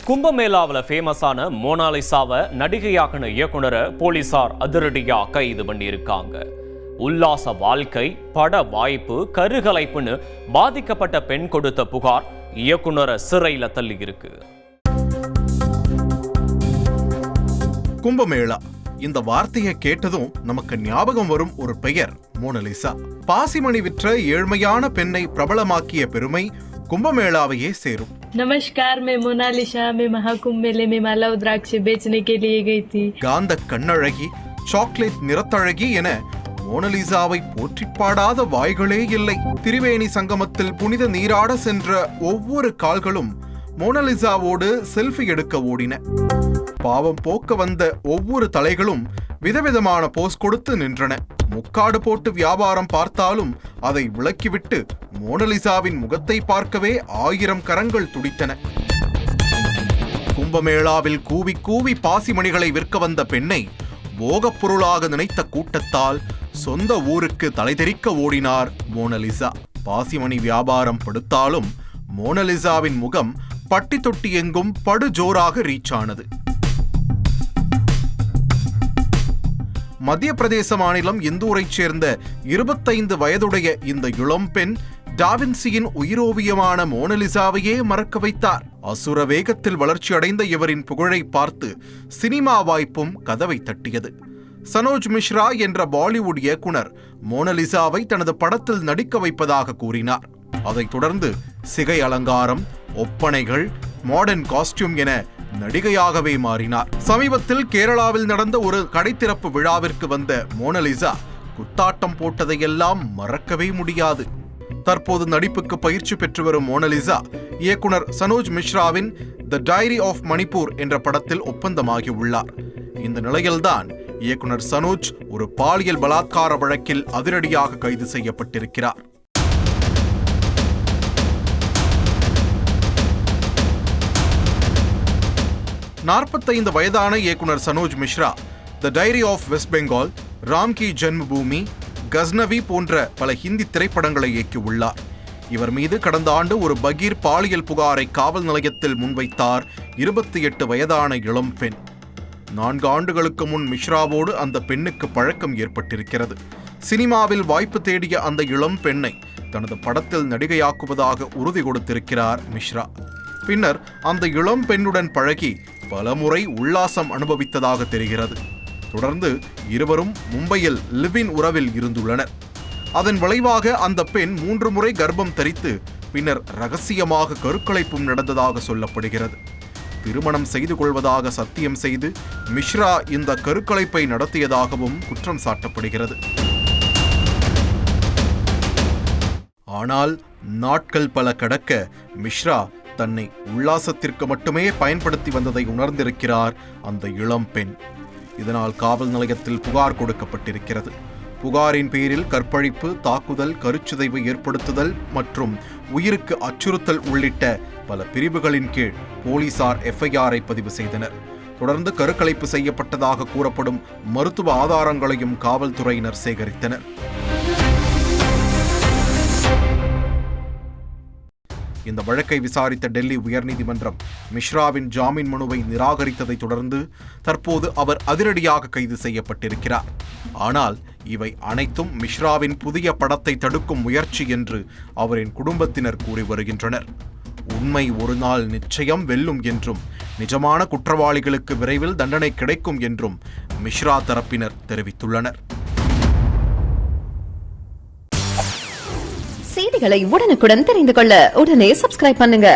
கும்பமேளாவில் ஃபேமஸான மோனாலிசாவை நடிகையாக்கின இயக்குனரை போலீசார் அதிரடியா கைது பண்ணியிருக்காங்க. உல்லாச வாழ்க்கை, பட வாய்ப்பு, கருகலைப்புன்னு பாதிக்கப்பட்ட பெண் கொடுத்த புகார் இயக்குனரை சிறையில தள்ளி இருக்கு. கும்பமேளா இந்த வார்த்தையை கேட்டதும் நமக்கு ஞாபகம் வரும் ஒரு பெயர் மோனாலிசா. பாசிமணி விற்ற ஏழ்மையான பெண்ணை பிரபலமாக்கிய பெருமை கும்பமேளாவையே சேரும். नमस्कार, मैं मोनालिसा। मैं महाकुंभ मेले में माला रुद्राक्ष बेचने के लिए गई थी. காந்த கண்ணழகி, சாக்லேட் நிறத்தழகி என மோனாலிசாவை போற்றி பாடாத வாய்களே இல்லை. திரிவேணி சங்கமத்தில் புனித நீராட சென்ற ஒவ்வொரு கால்களும் மோனாலிசாவோடு செல்ஃபி எடுக்க ஓடின. பாவம் போக்க வந்த ஒவ்வொரு தலைகளும் விதவிதமான போஸ் கொடுத்து நின்றன. முக்காடு போட்டு வியாபாரம் பார்த்தாலும் அதை விலக்கிவிட்டு மோனாலிசாவின் முகத்தை பார்க்கவே 1000 கரங்கள் துடித்தன. கும்பமேளாவில் கூவி கூவி பாசிமணிகளை விற்க வந்த பெண்ணை போகப் பொருளாக நினைத்த கூட்டத்தால் சொந்த ஊருக்கு தலைதெறிக்க ஓடினார் மோனாலிசா. பாசிமணி வியாபாரம் படுத்தாலும் மோனாலிசாவின் முகம் பட்டி தொட்டி எங்கும் படுஜோராக ரீச் ஆனது. மத்திய பிரதேச மாநிலம் இந்தூரைச் சேர்ந்த 25 வயதுடைய இந்த இளம்பெண் டாவின்சியின் உயிரோவியமான மோனாலிசாவையே மறக்க வைத்தார். அசுர வேகத்தில் வளர்ச்சி அடைந்த இவரின் புகழை பார்த்து சினிமா வாய்ப்பும் கதவை தட்டியது. சனோஜ் மிஸ்ரா என்ற பாலிவுட் இயக்குனர் மோனாலிசாவை தனது படத்தில் நடிக்க வைப்பதாக கூறினார். அதைத் தொடர்ந்து சிகை அலங்காரம், ஒப்பனைகள், மாடர்ன் காஸ்டியூம் என நடிகையாகவே மாறினார். சமீபத்தில் கேரளாவில் நடந்த ஒரு கடைத்திறப்பு விழாவிற்கு வந்த மோனாலிசா குத்தாட்டம் போட்டதையெல்லாம் மறக்கவே முடியாது. தற்போது நடிப்புக்கு பயிற்சி பெற்று வரும் மோனாலிசா இயக்குனர் சனோஜ் மிஸ்ராவின் தி டைரி ஆஃப் மணிப்பூர் என்ற படத்தில் ஒப்பந்தமாகி உள்ளார். இந்த நிலையில்தான் இயக்குனர் சனோஜ் ஒரு பாலியல் பலாத்கார வழக்கில் அதிரடியாக கைது செய்யப்பட்டிருக்கிறார். 45 வயதான இயக்குனர் Sanoj Mishra the diary of West Bengal, Ram ki Janmabhoomi, Ghaznavi போன்ற பல ஹிந்தி திரைப்படங்களை இயக்கியுள்ளார். இவர் மீது கடந்த ஆண்டு ஒரு பகீர் பாலியல் புகாரை காவல் நிலையத்தில் முன்வைத்தார் 28 வயதான இளம் பெண். 4 ஆண்டுகளுக்கு முன் மிஸ்ராவோடு அந்த பெண்ணுக்கு பழக்கம் ஏற்பட்டிருக்கிறது. சினிமாவில் வாய்ப்பு தேடிய அந்த இளம் பெண்ணை தனது படத்தில் நடிகையாக்குவதாக உறுதி கொடுத்திருக்கிறார் மிஸ்ரா. பின்னர் அந்த இளம் பெண்ணுடன் பழகி பலமுறை உல்லாசம் அனுபவித்ததாக தெரிகிறது. தொடர்ந்து இருவரும் மும்பையில் லிவ்-இன் உறவில் இருந்துள்ளனர். அதன் விளைவாக அந்த பெண் 3 முறை கர்ப்பம் தரித்து பின்னர் ரகசியமாக கருக்கலைப்பும் நடந்ததாக சொல்லப்படுகிறது. திருமணம் செய்து கொள்வதாக சத்தியம் செய்து மிஸ்ரா இந்த கருக்கலைப்பை நடத்தியதாகவும் குற்றம் சாட்டப்படுகிறது. ஆனால் நாட்கள் பல கடக்க மிஸ்ரா தன்னை உல்லாசத்திற்கு மட்டுமே பயன்படுத்தி வந்ததை உணர்ந்திருக்கிறார் அந்த இளம் பெண். இதனால் காவல் நிலையத்தில் புகார் கொடுக்கப்பட்டிருக்கிறது. புகாரின் பேரில் கற்பழிப்பு, தாக்குதல், கருச்சிதைவு ஏற்படுத்துதல் மற்றும் உயிருக்கு அச்சுறுத்தல் உள்ளிட்ட பல பிரிவுகளின் கீழ் போலீசார் எஃப்ஐஆரை பதிவு செய்தனர். தொடர்ந்து கருக்கலைப்பு செய்யப்பட்டதாக கூறப்படும் மருத்துவ ஆதாரங்களையும் காவல்துறையினர் சேகரித்தனர். இந்த வழக்கை விசாரித்த டெல்லி உயர்நீதிமன்றம் மிஸ்ராவின் ஜாமீன் மனுவை நிராகரித்ததை தொடர்ந்து தற்போது அவர் அதிரடியாக கைது செய்யப்பட்டிருக்கிறார். ஆனால் இவை அனைத்தும் மிஸ்ராவின் புதிய படத்தை தடுக்கும் முயற்சி என்று அவரின் குடும்பத்தினர் கூறி வருகின்றனர். உண்மை ஒரு நாள் நிச்சயம் வெல்லும் என்றும் நிஜமான குற்றவாளிகளுக்கு விரைவில் தண்டனை கிடைக்கும் என்றும் மிஸ்ரா தரப்பினர் தெரிவித்துள்ளனர். செய்திகளை உடனுக்குடன் தெரிந்து கொள்ள உடனே சப்ஸ்கிரைப் பண்ணுங்க.